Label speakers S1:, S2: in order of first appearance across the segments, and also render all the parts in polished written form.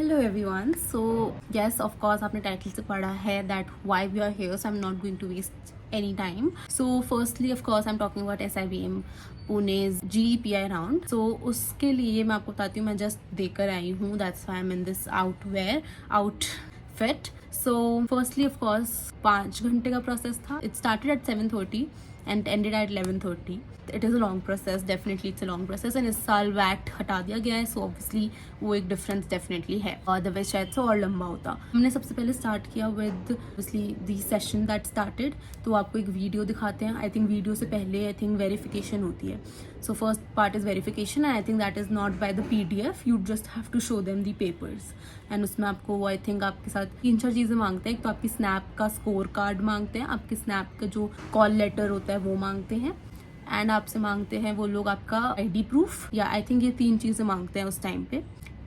S1: Hello everyone. So yes, of course आपने title से पढ़ा है that why we are here. So I'm not going to waste any time. So firstly, of course, I'm talking about SIBM Pune's GEPI round. So उसके लिए मैं आपको बताती हूँ, मैं जस्ट देकर आई हूँ. That's why I'm in this outfit. So firstly, of course, 5 घंटे का प्रोसेस था. It started at 7:30 and ended at 11:30. It is a long process, definitely it's a long process. and इस साल वैट हटा दिया गया है, so obviously वो एक डिफरेंस डेफिनेटली है. अदरवाइज शायद से और लंबा होता. हमने सबसे पहले स्टार्ट किया with obviously the session that started. तो आपको एक वीडियो दिखाते हैं. आई थिंक वीडियो से पहले आई थिंक वेरिफिकेशन होती है. So first part is verification and I think that is not by the PDF. You just have to show them the papers and उसमें आपको वो आई थिंक आपके साथ 3-4 चीज़ें मांगते हैं. एक तो आपकी स्नैप का स्कोर कार्ड मांगते हैं, आपके स्नैप का जो कॉल लेटर होता है वो मांगते हैं, एंड आपसे मांगते हैं वो लोग आपका ID प्रूफ, या आई थिंक ये 3 चीज़ें मांगते हैं उस टाइम पे.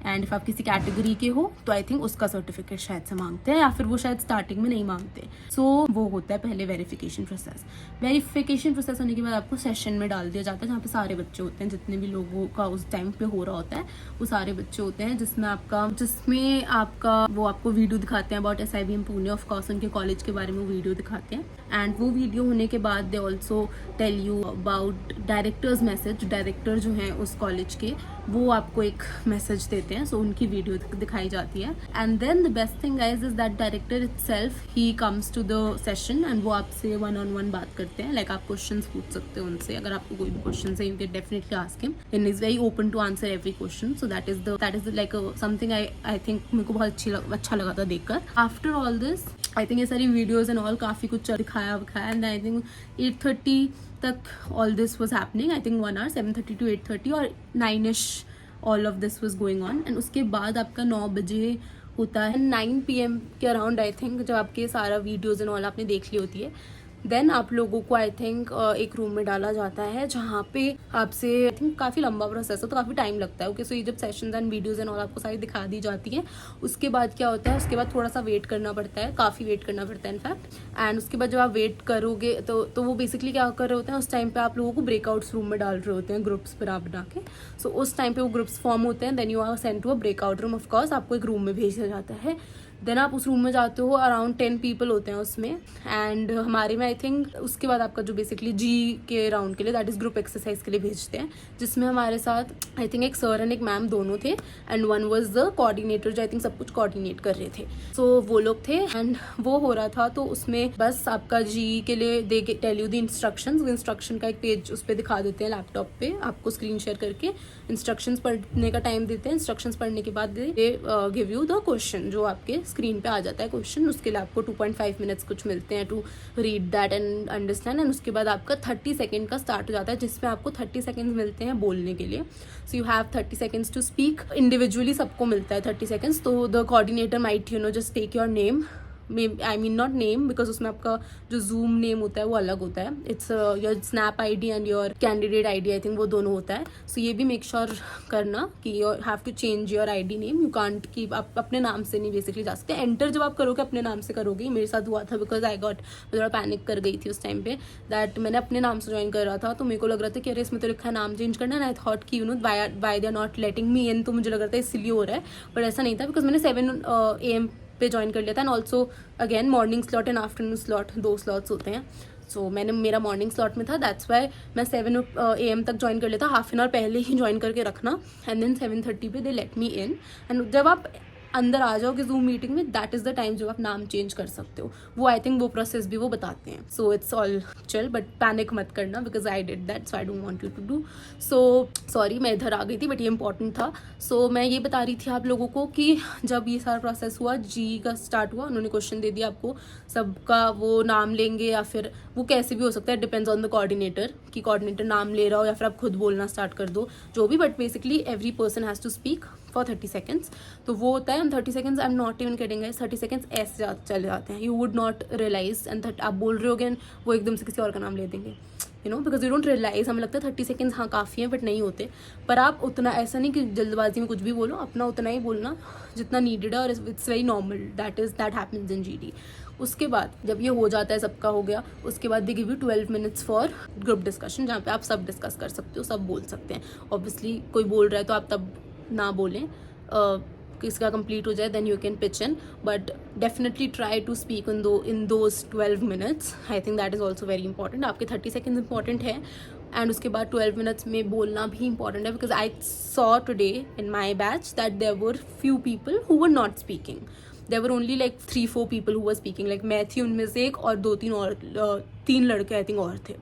S1: एंड इफ आप किसी कैटेगरी के हो तो आई थिंक उसका सर्टिफिकेट शायद से मांगते हैं, या फिर वो शायद स्टार्टिंग में नहीं मांगते. सो वो होता है पहले वेरिफिकेशन प्रोसेस. वेरिफिकेशन प्रोसेस होने के बाद आपको सेशन में डाल दिया जाता है जहाँ पे सारे बच्चे होते हैं, जितने भी लोगों का उस टाइम पे हो रहा होता है वो सारे बच्चे होते हैं, जिसमें आपका वो आपको वीडियो दिखाते हैं about SIBM Pune. Of course उनके कॉलेज के बारे में वीडियो दिखाते हैं. एंड वो वीडियो होने के बाद they also tell you about directors message. Director जो हैं उस कॉलेज के वो आपको एक मैसेज देते हैं, सो उनकी वीडियो दिखाई जाती है. And then the best thing guys is that director itself ही comes to the session and वो आपसे 1-on-1 बात करते हैं. लाइक आप क्वेश्चंस पूछ सकते हो उनसे, अगर आपको कोई भी क्वेश्चन है you can definitely ask him and is very open to answer every question. So that is like something I think मेरे को बहुत अच्छा लगा था देखकर. After all this I think ये सारी वीडियोज एंड ऑल काफ़ी कुछ दिखाया एंड आई थिंक 8:30 तक all this was happening. I think 1 hour 7:30 to 8:30 और 9ish all of this was going on. And उसके बाद आपका 9 बजे होता है 9 PM के अराउंड आई थिंक, जब आपके सारा वीडियोज़ एंड ऑल आपने देख ली होती है, देन आप लोगों को आई थिंक एक रूम में डाला जाता है जहाँ पे आपसे आई थिंक काफ़ी लंबा प्रोसेस है तो काफ़ी टाइम लगता है. ओके, सो ये जब sessions and videos and all आपको सारी दिखा दी जाती हैं, उसके बाद क्या होता है, उसके बाद थोड़ा सा वेट करना पड़ता है, काफ़ी वेट करना पड़ता है इनफैक्ट. एंड उसके बाद जब आप वेट करोगे तो वो बेसिकली क्या कर रहे होते हैं, उस टाइम पे आप लोगों को ब्रेकआउट्स रूम में डाल रहे होते हैं, ग्रुप्स पर आप बना के. सो उस टाइम पे वो ग्रुप्स फॉर्म होते हैं. Then you are send to a breakout room. Of course आपको एक रूम में भेजा जाता है. देन आप उस रूम में जाते हो, अराउंड 10 people होते हैं उसमें. एंड हमारे में आई थिंक उसके बाद आपका जो बेसिकली G के राउंड के लिए दैट इज़ ग्रुप एक्सरसाइज के लिए भेजते हैं, जिसमें हमारे साथ आई थिंक एक सर एंड एक मैम दोनों थे and one was the coordinator जो आई थिंक सब कुछ कोऑर्डिनेट कर रहे थे. सो वो लोग थे एंड वो हो रहा था. तो उसमें बस आपका G के लिए they tell you the instruction का एक पेज उस पर दिखा देते हैं लैपटॉप पे, आपको स्क्रीन शेयर करके इंस्ट्रक्शंस पढ़ने का टाइम देते हैं. इंस्ट्रक्शंस पढ़ने के बाद they give you the question जो आपके स्क्रीन पे आ जाता है क्वेश्चन. उसके लिए आपको 2.5 minutes कुछ मिलते हैं to read that and understand. And उसके बाद आपका 30 सेकेंड का स्टार्ट हो जाता है, जिसमें आपको 30 सेकेंड्स मिलते हैं बोलने के लिए. So you have 30 seconds to speak. Individually सबको मिलता है 30 seconds. तो the coordinator might just take your name, I mean not name because उसमें आपका जो जूम नेम होता है वो अलग होता है. It's your snap ID and your candidate ID I think वो दोनों होता है. सो ये भी मेक श्योर करना कि you have to change your ID name. You can't keep आप अपने नाम से नहीं बेसिकली जा सकते. एंटर जब आप करोगे अपने नाम से करोगे. मेरे साथ हुआ था बिकॉज आई गॉट थोड़ा पैनिक कर गई थी उस टाइम पे दैट मैंने अपने नाम से ज्वाइन कर रहा था. तो मेरे को लग रहा था कि अरे इसमें तो लिखा है नाम चेंज करना. एंड आई थॉट कि why they are not letting me in. तो मुझे लग रहा था इसलिए हो रहा है, बट ऐसा नहीं था बिकॉज मैंने 7 AM पे ज्वाइन कर लिया था. And also again morning slot and afternoon slot 2 slots होते हैं. सो मेरा मॉर्निंग स्लॉट में था, दैट्स वाई मैं 7 AM तक ज्वाइन कर लेता. हाफ एन आवर पहले ही ज्वाइन करके रखना एंड देन 7:30 पे दे लेट मी इन. एंड जब आप अंदर आ जाओगे जूम मीटिंग में, दैट इज़ द टाइम जब आप नाम चेंज कर सकते हो. वो आई थिंक वो प्रोसेस भी वो बताते हैं. So it's all chill, but panic मत करना because I did that, so I don't want you to do. So sorry मैं इधर आ गई थी, बट ये इंपॉर्टेंट था. सो मैं ये बता रही थी आप लोगों को कि जब ये सारा प्रोसेस हुआ, G का स्टार्ट हुआ, उन्होंने क्वेश्चन दे दिया आपको. सबका वो नाम लेंगे या फिर वो कैसे भी हो सकता है, डिपेंड्स ऑन द कोऑर्डिनेटर कि कोऑर्डिनेटर नाम ले रहा हो या फिर आप खुद बोलना स्टार्ट कर दो, जो भी. But basically every person has to speak for 30 seconds. तो वो होता है. 30 seconds I am not even kidding guys, 30 seconds ऐसे चले जाते हैं. You would not realise. And आप बोल रहे होगे वो एकदम से किसी और का नाम ले देंगे, बिकॉज यू डोंट रियलाइज. हमें लगता है 30 seconds हाँ काफ़ी है, बट नहीं होते. पर आप उतना ऐसा नहीं कि जल्दबाजी में कुछ भी बोलो, अपना उतना ही बोलना जितना नीडेड है. और it's very normal, that happens in GD. उसके बाद जब ये हो जाता है, सबका हो गया, उसके बाद they give you 12 minutes for group discussion, जहाँ पे आप सब डिस्कस कर सकते हो, सब बोल सकते हैं. ऑब्वियसली कोई बोल रहा है तो आप तब ना बोलें, इसका कंप्लीट हो जाए then you can pitch in, but definitely try to speak in those 12 minutes. I think that is also very important. आपके 30 सेकेंड्स इंपॉर्टेंट है एंड उसके बाद 12 मिनट्स में बोलना भी इंपॉर्टेंट है, because I saw today in my batch that there were few people who were not speaking. There were only like 3-4 people who were speaking. Like मैं थी उनमें से एक और 2-3 लड़के आई थिंक और थे.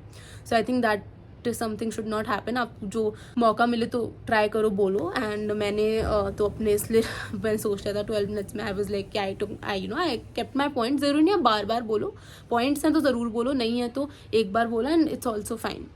S1: So I think that something should not happen. आप जो मौका मिले तो ट्राई करो, बोलो. एंड मैंने तो अपने इसलिए मैं सोच रहा था 12 मिनट्स में I was like I kept my point. ज़रूरी नहीं है बार बार बोलो, पॉइंट्स हैं तो ज़रूर बोलो, नहीं है तो एक बार बोला and it's also fine.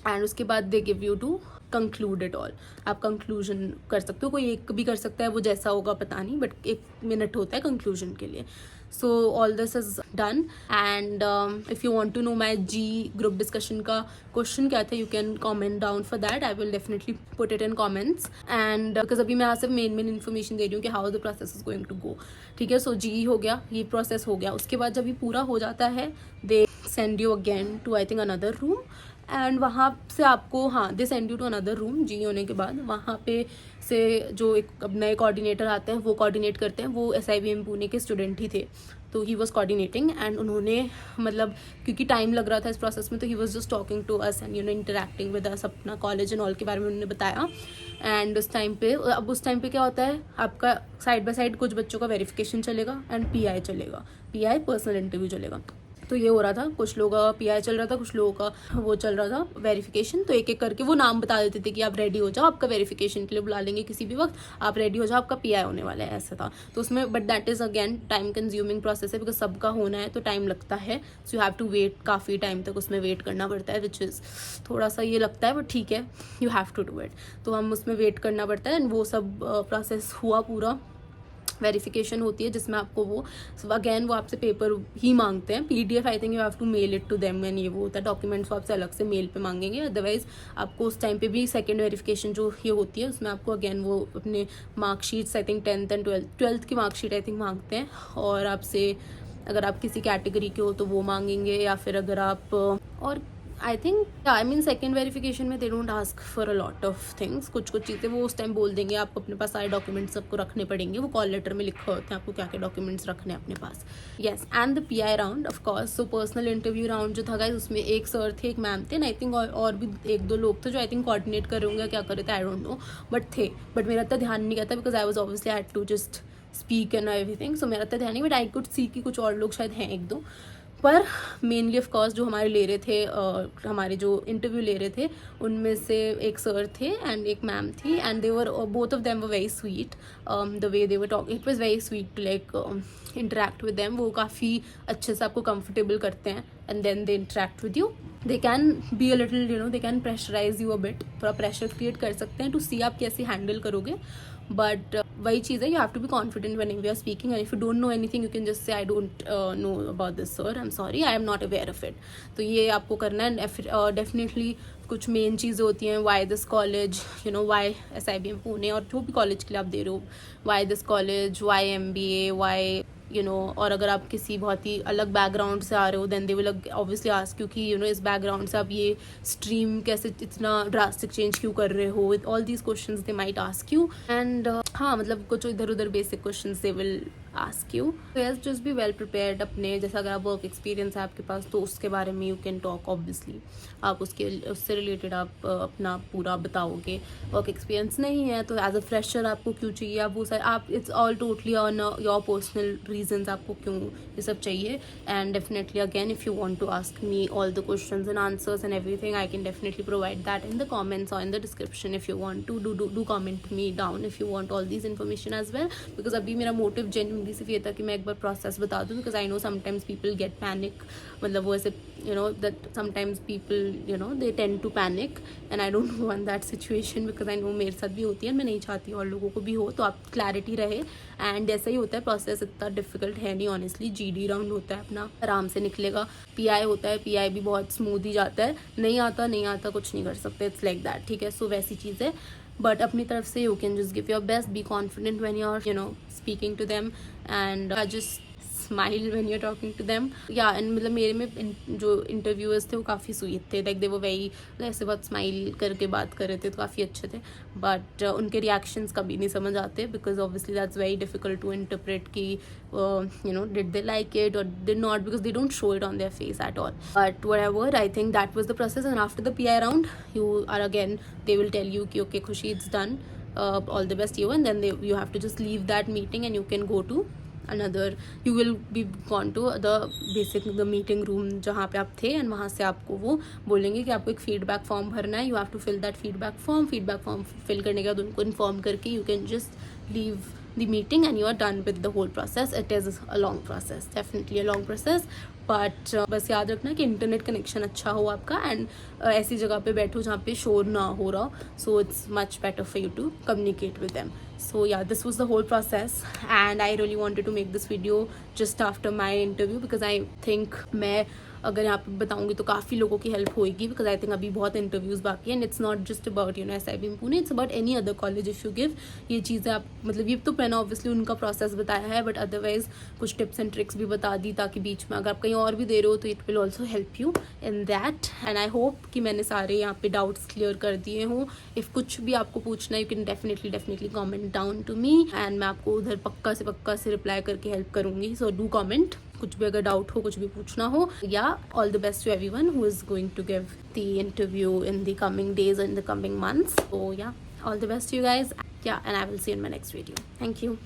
S1: And उसके बाद they give you to conclude it all. आप कंक्लूजन कर सकते हो, कोई एक भी कर सकता है, वो जैसा होगा पता नहीं, बट 1 मिनट होता है कंक्लूजन के लिए. So all this is done. And if you want to know my G group discussion का क्वेश्चन क्या था, you can comment down for that. I will definitely put it in comments. And because अभी मैं यहाँ से main information दे रही हूँ कि how the process is going to go. ठीक है, सो जी हो गया, ये प्रोसेस हो गया. उसके बाद जब ये पूरा हो जाता है they send you again to I think another room. And वहाँ से आपको they send you to another room. जी होने के बाद वहाँ पे से जो एक नए कोऑर्डिनेटर आते हैं वो कोऑर्डिनेट करते हैं. वो SIBM पुणे के स्टूडेंट ही थे, तो ही वॉज कोऑर्डिनेटिंग. एंड उन्होंने मतलब क्योंकि टाइम लग रहा था इस प्रोसेस में, तो he was just talking to us and interacting with us, अपना कॉलेज एंड ऑल के बारे में उन्होंने बताया. एंड उस टाइम पे क्या होता है, आपका साइड बाय साइड कुछ बच्चों का वेरिफिकेशन चलेगा एंड PI चलेगा, PI पर्सनल इंटरव्यू चलेगा. तो ये हो रहा था, कुछ लोगों का PI चल रहा था, कुछ लोगों का वो चल रहा था वेरिफिकेशन. तो एक एक करके वो नाम बता देते थे कि आप रेडी हो जाओ, आपका वेरिफिकेशन के लिए बुला लेंगे किसी भी वक्त, आप रेडी हो जाओ, आपका PI होने वाला है, ऐसा था. तो उसमें but that is again time consuming process है, बिकॉज सबका होना है तो टाइम लगता है. So you have to wait, काफ़ी टाइम तक उसमें वेट करना पड़ता है, विच इज़ थोड़ा सा ये लगता है, बट ठीक है, you have to do it. तो हम उसमें वेट करना पड़ता है. एंड वो सब प्रोसेस हुआ पूरा. वेरिफिकेशन होती है जिसमें आपको वो अगेन वो आपसे पेपर ही मांगते हैं. PDF I think you have to mail it to them. And ये वो होता है, डॉक्यूमेंट्स वो आपसे अलग से मेल पे मांगेंगे. अदरवाइज आपको उस टाइम पे भी सेकंड वेरिफिकेशन जो ये होती है उसमें आपको अगेन वो अपने marksheets I think 10th and 12th की मार्कशीट आई थिंक मांगते हैं. और आपसे अगर आप किसी कैटेगरी के हो तो वो मांगेंगे, या फिर अगर आप और आई थिंक सेकेंड वेरिफिकेशन में they don't ask for a lot of things. कुछ चीज़ें वो उस टाइम बोल देंगे, आपको अपने पास सारे डॉक्यूमेंट्स सबको रखने पड़ेंगे. वो कॉल लेटर में लिखा होता है आपको क्या क्या डॉक्यूमेंट्स रखने हैं अपने पास. Yes, and the PI round of course. So personal interview round जो था गाइस, उसमें एक सर थे, एक मैम थे, आई थिंक और भी 1-2 लोग थे जो आई थिंक कोऑर्डिनेट कर रहे होंगे, क्या कर रहे थे आई डोंट नो, बट मेरा इतना ध्यान नहीं गया था, because I was obviously had to just speak and everything. So मेरा इतना ध्यान नहीं, बट आई कुड सी कि कुछ और लोग शायद हैं 1-2. पर मेनली ऑफ कोर्स जो हमारे ले रहे थे, हमारे जो इंटरव्यू ले रहे थे, उनमें से एक सर थे एंड एक मैम थी. And they were both of them were very sweet. The way they were talking, it was very sweet to like interact with them. वो काफ़ी अच्छे से आपको कंफर्टेबल करते हैं and then they interact with you. They can be a little they can pressurise you a bit, थोड़ा pressure create कर सकते हैं टू सी आप कैसे हैंडल करोगे. बट वही चीज़ है, you have to be confident when you are speaking. And if you don't know anything you can just say I don't know about this sir, I am sorry, I am not aware of it. तो ये आपको करना है. Definitely कुछ main चीज़ें होती हैं, why this college, why SIBM Pune, और जो भी कॉलेज के लिए आप दे रहे हो, why this college, why MBA, why और अगर आप किसी बहुत ही अलग बैकग्राउंड से आ रहे हो, then they will obviously ask you कि इस बैकग्राउंड से आप ये स्ट्रीम कैसे इतना ड्रास्टिक चेंज क्यों कर रहे हो. With all these questions they might ask you. And मतलब कुछ इधर उधर basic questions they will ask you. Yes, just be well prepared. अपने जैसा अगर आप वर्क एक्सपीरियंस है आपके पास तो उसके बारे में यू कैन टॉक. ऑब्वियसली आप उससे रिलेटेड आप अपना पूरा बताओगे. वर्क एक्सपीरियंस नहीं है तो एज अ फ्रेशर आपको क्यों चाहिए, आप वो सारे आप it's all totally on your personal reasons आपको क्यों ये सब चाहिए. And definitely again if you want to ask me all the questions and answers and everything, I can definitely provide that in the comments और in the description. If you want to do comment me down if you want all these information as well. Because अभी मेरा motive genuinely सिर्फ ये था कि मैं एक बार process बता दूँ, because I know sometimes people get panic. मतलब वो ऐसे that sometimes people they tend to panic and I don't want that situation, because I know मेरे साथ भी होती है, मैं नहीं चाहती और लोगों को भी हो. तो आप क्लैरिटी रहे. एंड ऐसा ही होता है, प्रोसेस इतना डिफिकल्ट है नहीं ऑनेस्टली. GD राउंड होता है अपना आराम से निकलेगा. PI होता है, PI भी बहुत स्मूथ ही जाता है. नहीं आता कुछ नहीं कर सकते. It's like that. ठीक है, सो वैसी चीज़ है. बट अपनी तरफ से you can just give your best, be confident when you are speaking to them. And just smile when you're talking to them. Yeah, and मतलब मेरे में जो interviewers थे वो काफ़ी sweet थे, like they were very, ऐसे बहुत smile करके बात कर रहे थे, तो काफ़ी अच्छे थे. But उनके reactions कभी नहीं समझ आते, because obviously that's very difficult to interpret कि you know, did they like it or did not, because they don't show it on their face at all. But whatever, I think that was the process. And after the PI round, you are again, they will tell you कि okay Khushi, it's done, all the best you, and then you have to just leave that meeting and you can go to another, you will be gone to the basic the meeting room जहाँ पे आप थे, and वहाँ से आपको वो बोलेंगे कि आपको एक feedback form भरना है. You have to fill that feedback form fill करने के बाद उनको inform करके you can just leave the meeting and you are done with the whole process. It is a long process, definitely a long process, but बस याद रखना कि internet connection अच्छा हो आपका, एंड ऐसी जगह पे बैठो जहाँ पे शोर ना हो रहा, so it's much better for you to communicate with them. So yeah, this was the whole process, and I really wanted to make this video just after my interview, because I think मैं अगर यहाँ पे बताऊँगी तो काफ़ी लोगों की help होएगी, बिकॉज आई थिंक अभी बहुत इंटरव्यूज़ बाकी हैं, and it's not just about SIBM Pune, it's about any other college if you give. ये चीज़ें आप मतलब ये तो मैंने ऑब्वियसली उनका प्रोसेस बताया है, बट अदरवाइज कुछ टिप्स एंड ट्रिक्स भी बता दी, ताकि बीच में अगर आप कहीं और भी दे रहे हो तो it will also help you in that. And I hope कि मैंने सारे यहाँ पे डाउट्स क्लियर कर दिए हूँ. इफ़ कुछ भी आपको पूछना है you can definitely comment down to me, and मैं आपको उधर पक्का से रिप्लाई करके हेल्प करूँगी. सो डू कॉमेंट, कुछ भी अगर डाउट हो, कुछ भी पूछना हो. या all the best to everyone who is going to give the interview in the coming days and the coming months. So yeah, all the best to you guys. Yeah, and I will see you in my next video. Thank you.